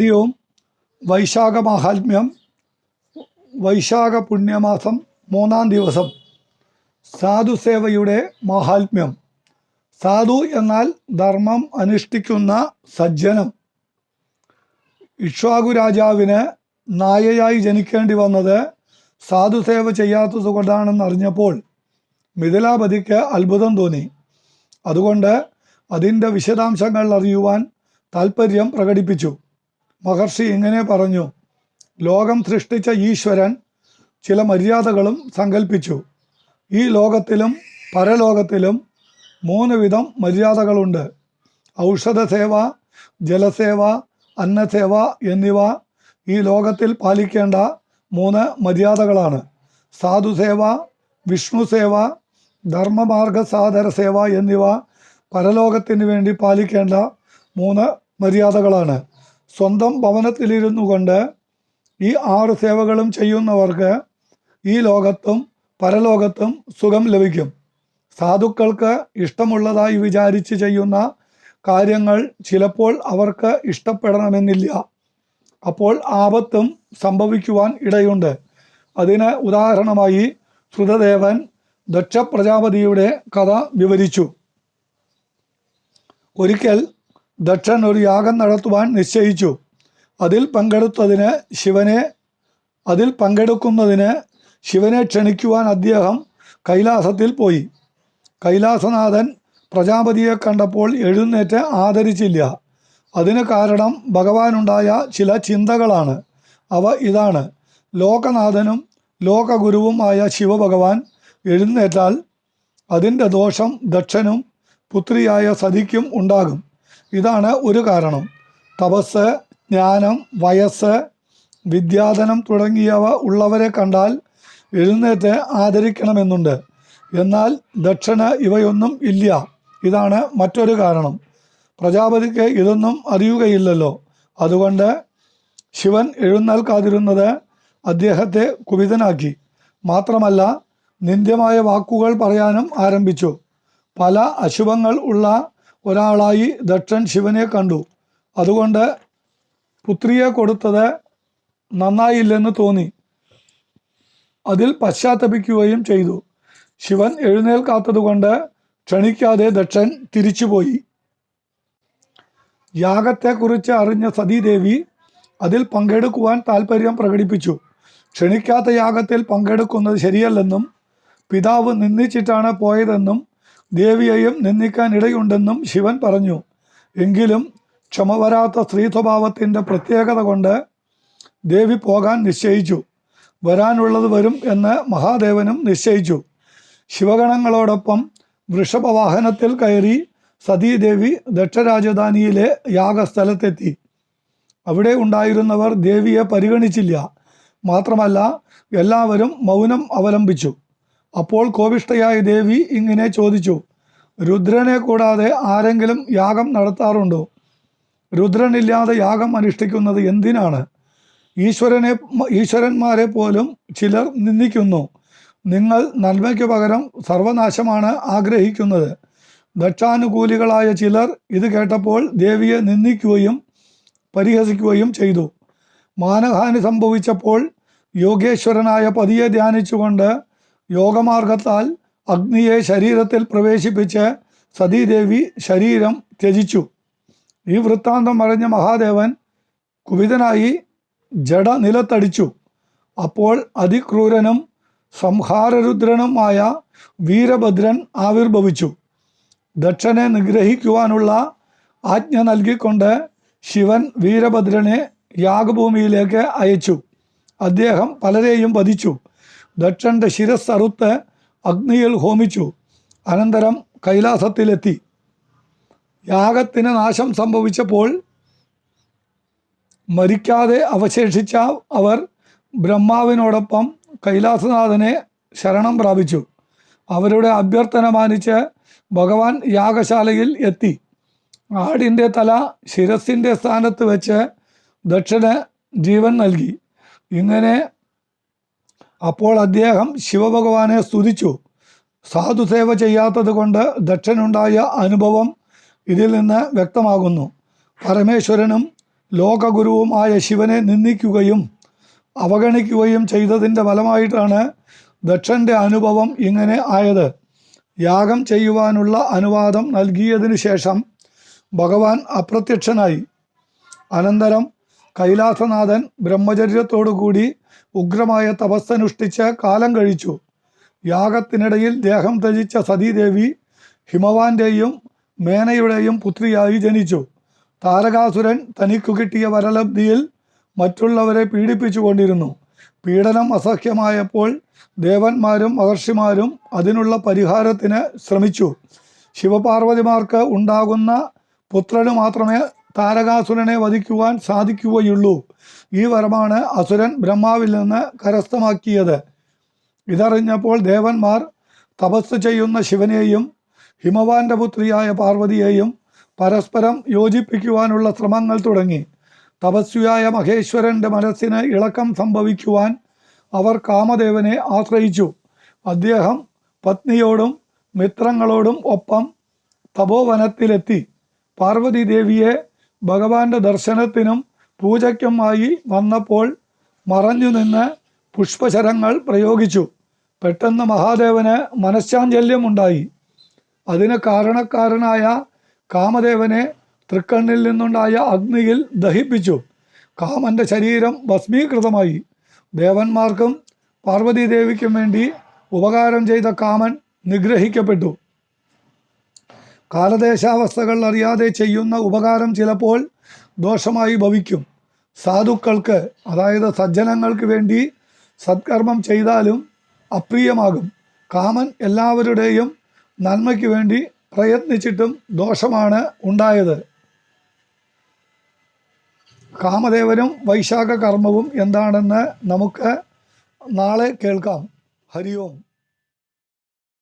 കാര്യവും വൈശാഖ മാഹാത്മ്യം. വൈശാഖ പുണ്യമാസം 3-ാം ദിവസം സാധുസേവയുടെ മാഹാത്മ്യം. സാധു എന്നാൽ ധർമ്മം അനുഷ്ഠിക്കുന്ന സജ്ജനം. ഇക്ഷ്വാകു രാജാവിന് നായയായി ജനിക്കേണ്ടി വന്നത് സാധുസേവ ചെയ്യാത്തത് കൊണ്ടാണെന്നറിഞ്ഞപ്പോൾ മിഥിലാപതിക്ക് അത്ഭുതം തോന്നി. അതുകൊണ്ട് അതിൻ്റെ വിശദാംശങ്ങൾ അറിയുവാൻ താൽപ്പര്യം പ്രകടിപ്പിച്ചു. മഹർഷി ഇങ്ങനെ പറഞ്ഞു: ലോകം സൃഷ്ടിച്ച ഈശ്വരൻ ചില മര്യാദകളും സങ്കല്പിച്ചു. ഈ ലോകത്തിലും പരലോകത്തിലും 3 വിധം മര്യാദകളുണ്ട്. ഔഷധസേവ, ജലസേവ, അന്നസേവ എന്നിവ ഈ ലോകത്തിൽ പാലിക്കേണ്ട 3 മര്യാദകളാണ്. സാധുസേവ, വിഷ്ണുസേവ, ധർമ്മമാർഗസാധന സേവ എന്നിവ പരലോകത്തിന് വേണ്ടി പാലിക്കേണ്ട 3 മര്യാദകളാണ്. സ്വന്തം ഭവനത്തിലിരുന്നു കൊണ്ട് ഈ 6 സേവകളും ചെയ്യുന്നവർക്ക് ഈ ലോകത്തും പരലോകത്തും സുഖം ലഭിക്കും. സാധുക്കൾക്ക് ഇഷ്ടമുള്ളതായി വിചാരിച്ച് ചെയ്യുന്ന കാര്യങ്ങൾ ചിലപ്പോൾ അവർക്ക് ഇഷ്ടപ്പെടണമെന്നില്ല. അപ്പോൾ ആപത്തും സംഭവിക്കുവാൻ ഇടയുണ്ട്. അതിന് ഉദാഹരണമായി ശ്രുതദേവൻ ദക്ഷ പ്രജാപതിയുടെ കഥ വിവരിച്ചു. ഒരിക്കൽ ദക്ഷൻ ഒരു യാഗം നടത്തുവാൻ നിശ്ചയിച്ചു. അതിൽ പങ്കെടുക്കുന്നതിന് ശിവനെ ക്ഷണിക്കുവാൻ അദ്ദേഹം കൈലാസത്തിൽ പോയി. കൈലാസനാഥൻ പ്രജാപതിയെ കണ്ടപ്പോൾ എഴുന്നേറ്റ് ആദരിച്ചില്ല. അതിന് കാരണം ഭഗവാനുണ്ടായ ചില ചിന്തകളാണ്. അവ ഇതാണ്: ലോകനാഥനും ലോകഗുരുവുമായ ശിവഭഗവാൻ എഴുന്നേറ്റാൽ അതിൻ്റെ ദോഷം ദക്ഷനും പുത്രിയായ സതിക്കും ഉണ്ടാകും. ഇതാണ് ഒരു കാരണം. തപസ്, ജ്ഞാനം, വയസ്സ്, വിദ്യാധനം തുടങ്ങിയവ ഉള്ളവരെ കണ്ടാൽ എഴുന്നേറ്റ് ആദരിക്കണമെന്നുണ്ട്. എന്നാൽ ദക്ഷന് ഇവയൊന്നും ഇല്ല. ഇതാണ് മറ്റൊരു കാരണം. പ്രജാപതിക്ക് ഇതൊന്നും അറിയുകയില്ലല്ലോ. അതുകൊണ്ട് ശിവൻ എഴുന്നേൽക്കാതിരുന്നത് അദ്ദേഹത്തെ കുപിതനാക്കി. മാത്രമല്ല, നിന്ദ്യമായ വാക്കുകൾ പറയാനും ആരംഭിച്ചു. പല അശുഭങ്ങൾ ഉള്ള ഒരാളായി ദക്ഷൻ ശിവനെ കണ്ടു. അതുകൊണ്ട് പുത്രിയെ കൊടുത്തത് നന്നായില്ലെന്ന് തോന്നി. അതിൽ പശ്ചാത്തപിക്കുകയും ചെയ്തു. ശിവൻ എഴുന്നേൽക്കാത്തതുകൊണ്ട് ക്ഷണിക്കാതെ ദക്ഷൻ തിരിച്ചുപോയി. യാഗത്തെക്കുറിച്ച് അറിഞ്ഞ സതീദേവി അതിൽ പങ്കെടുക്കുവാൻ താൽപ്പര്യം പ്രകടിപ്പിച്ചു. ക്ഷണിക്കാത്ത യാഗത്തിൽ പങ്കെടുക്കുന്നത് ശരിയല്ലെന്നും പിതാവ് നിന്ദിച്ചിട്ടാണ് പോയതെന്നും ദേവിയെയും നിന്ദിക്കാൻ ഇടയുണ്ടെന്നും ശിവൻ പറഞ്ഞു. എങ്കിലും ക്ഷമ വരാത്ത സ്ത്രീ സ്വഭാവത്തിൻ്റെ പ്രത്യേകത കൊണ്ട് ദേവി പോകാൻ നിശ്ചയിച്ചു. വരാനുള്ളത് വരും എന്ന് മഹാദേവനും നിശ്ചയിച്ചു. ശിവഗണങ്ങളോടൊപ്പം വൃഷഭവാഹനത്തിൽ കയറി സതീദേവി ദക്ഷരാജധാനിയിലെ യാഗസ്ഥലത്തെത്തി. അവിടെ ഉണ്ടായിരുന്നവർ ദേവിയെ പരിഗണിച്ചില്ല. മാത്രമല്ല, എല്ലാവരും മൗനം അവലംബിച്ചു. അപ്പോൾ കോപിഷ്ഠയായ ദേവി ഇങ്ങനെ ചോദിച്ചു: രുദ്രനെ കൂടാതെ ആരെങ്കിലും യാഗം നടത്താറുണ്ടോ? രുദ്രനില്ലാതെ യാഗം അനുഷ്ഠിക്കുന്നത് എന്തിനാണ്? ഈശ്വരന്മാരെ പോലും ചിലർ നിന്ദിക്കുന്നു. നിങ്ങൾ നന്മയ്ക്ക് പകരം സർവനാശമാണ് ആഗ്രഹിക്കുന്നത്. ദക്ഷാനുകൂലികളായ ചിലർ ഇത് കേട്ടപ്പോൾ ദേവിയെ നിന്ദിക്കുകയും പരിഹസിക്കുകയും ചെയ്തു. മാനഹാനി സംഭവിച്ചപ്പോൾ യോഗേശ്വരനായ പതിയെ ധ്യാനിച്ചുകൊണ്ട് യോഗമാർഗത്താൽ അഗ്നിയെ ശരീരത്തിൽ പ്രവേശിപ്പിച്ച് സതീദേവി ശരീരം ത്യജിച്ചു. ഈ വൃത്താന്തം അറിഞ്ഞ മഹാദേവൻ കുപിതനായി ജഡ നിലത്തടിച്ചു. അപ്പോൾ അതിക്രൂരനും സംഹാരരുദ്രനുമായ വീരഭദ്രൻ ആവിർഭവിച്ചു. ദക്ഷനെ നിഗ്രഹിക്കുവാനുള്ള ആജ്ഞ നൽകിക്കൊണ്ട് ശിവൻ വീരഭദ്രനെ യാഗഭൂമിയിലേക്ക് അയച്ചു. അദ്ദേഹം പലരെയും വധിച്ചു. ദക്ഷൻ്റെ ശിരസ് അറുത്ത് അഗ്നിയിൽ ഹോമിച്ചു. അനന്തരം കൈലാസത്തിലെത്തി. യാഗത്തിന് നാശം സംഭവിച്ചപ്പോൾ മരിക്കാതെ അവശേഷിച്ച അവർ ബ്രഹ്മാവിനോടൊപ്പം കൈലാസനാഥനെ ശരണം പ്രാപിച്ചു. അവരുടെ അഭ്യർത്ഥന മാനിച്ച് ഭഗവാൻ യാഗശാലയിൽ എത്തി. ആടിൻ്റെ തല ശിരസിൻ്റെ സ്ഥാനത്ത് വെച്ച് ദക്ഷന് ജീവൻ നൽകി. ഇങ്ങനെ അപ്പോൾ അദ്ദേഹം ശിവഭഗവാനെ സ്തുതിച്ചു. സാധുസേവ ചെയ്യാത്തത് കൊണ്ട് ദക്ഷനുണ്ടായ അനുഭവം ഇതിൽ നിന്ന് വ്യക്തമാകുന്നു. പരമേശ്വരനും ലോകഗുരുവുമായ ശിവനെ നിന്ദിക്കുകയും അവഗണിക്കുകയും ചെയ്തതിൻ്റെ ഫലമായിട്ടാണ് ദക്ഷൻ്റെ അനുഭവം ഇങ്ങനെ ആയത്. യാഗം ചെയ്യുവാനുള്ള അനുവാദം നൽകിയതിനു ശേഷം ഭഗവാൻ അപ്രത്യക്ഷനായി. അനന്തരം കൈലാസനാഥൻ ബ്രഹ്മചര്യത്തോടുകൂടി ഉഗ്രമായ തപസ്സനുഷ്ഠിച്ച് കാലം കഴിച്ചു. യാഗത്തിനിടയിൽ ദേഹം ത്യജിച്ച സതീദേവി ഹിമവാന്റെയും മേനയുടെയും പുത്രിയായി ജനിച്ചു. താരകാസുരൻ തനിക്കു കിട്ടിയ വരലബ്ധിയിൽ മറ്റുള്ളവരെ പീഡിപ്പിച്ചുകൊണ്ടിരുന്നു. പീഡനം അസഹ്യമായപ്പോൾ ദേവന്മാരും മഹർഷിമാരും അതിനുള്ള പരിഹാരത്തിന് ശ്രമിച്ചു. ശിവപാർവതിമാർക്ക് ഉണ്ടാകുന്ന പുത്രന് മാത്രമേ താരകാസുരനെ വധിക്കുവാൻ സാധിക്കുകയുള്ളൂ. ഈ വരമാണ് അസുരൻ ബ്രഹ്മാവിൽ നിന്ന് കരസ്ഥമാക്കിയത്. ഇതറിഞ്ഞപ്പോൾ ദേവന്മാർ തപസ് ചെയ്യുന്ന ശിവനെയും ഹിമവാന്റെ പുത്രിയായ പാർവതിയെയും പരസ്പരം യോജിപ്പിക്കുവാനുള്ള ശ്രമങ്ങൾ തുടങ്ങി. തപസ്വിയായ മഹേശ്വരൻ്റെ മനസ്സിന് ഇളക്കം സംഭവിക്കുവാൻ അവർ കാമദേവനെ ആശ്രയിച്ചു. അദ്ദേഹം പത്നിയോടും മിത്രങ്ങളോടും ഒപ്പം തപോവനത്തിലെത്തി. പാർവതി ദേവിയെ ഭഗവാന്റെ ദർശനത്തിനും പൂജയ്ക്കുമായി വന്നപ്പോൾ മറഞ്ഞു നിന്ന് പുഷ്പശരങ്ങൾ പ്രയോഗിച്ചു. പെട്ടെന്ന് മഹാദേവന് മനഃശാഞ്ചല്യമുണ്ടായി. അതിന് കാരണക്കാരനായ കാമദേവനെ തൃക്കണ്ണിൽ നിന്നുണ്ടായ അഗ്നിയിൽ ദഹിപ്പിച്ചു. കാമന്റെ ശരീരം ഭസ്മീകൃതമായി. ദേവന്മാർക്കും പാർവതീദേവിക്കും വേണ്ടി ഉപകാരം ചെയ്ത കാമൻ നിഗ്രഹിക്കപ്പെട്ടു. കാലദേശാവസ്ഥകൾ അറിയാതെ ചെയ്യുന്ന ഉപകാരം ചിലപ്പോൾ ദോഷമായി ഭവിക്കും. സാധുക്കൾക്ക്, അതായത് സജ്ജനങ്ങൾക്ക് വേണ്ടി സത്കർമ്മം ചെയ്താലും അപ്രിയമാകും. കാമൻ എല്ലാവരുടെയും നന്മയ്ക്ക് വേണ്ടി പ്രയത്നിച്ചിട്ടും ദോഷമാണ് ഉണ്ടായത്. കാമദേവനും വൈശാഖ കർമ്മവും എന്താണെന്ന് നമുക്ക് നാളെ കേൾക്കാം. ഹരി ഓം.